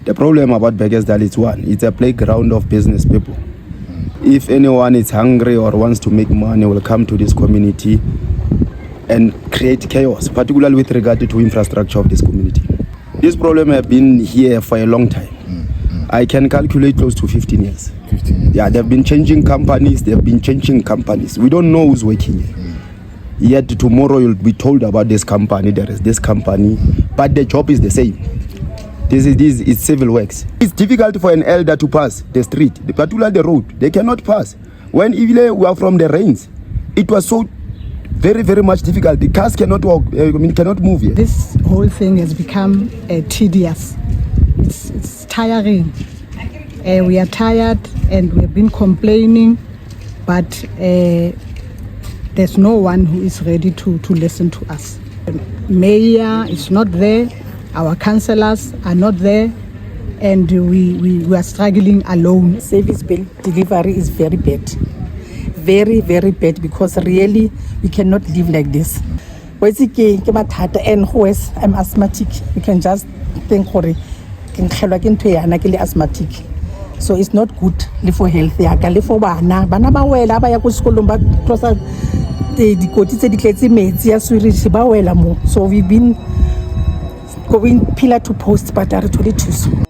The problem about Bekkersdal is one, it's a playground of business people. If anyone is hungry or wants to make money, will come to this community and create chaos, particularly with regard to infrastructure of this community. This problem has been here for a long time. I can calculate close to 15 years. 15 years. Yeah, they've been changing companies. We don't know who's working here. Yet tomorrow you'll be told about this company, there is this company, but the job is the same. It's civil works. It's difficult for an elder to pass the street, particularly the road. They cannot pass. When we were from the rains, it was so very, very much difficult. The cars cannot walk, cannot move here. This whole thing has become tedious. It's tiring. We are tired and we've been complaining, but there's no one who is ready to listen to us. Mayor is not there. Our councillors are not there, and we are struggling alone. Service bill delivery is very bad. Very, very bad, because really we cannot live like this. And I'm asthmatic. You can just think asthmatic. So it's not good for health. So we've been going pillar to post, but I told it too soon.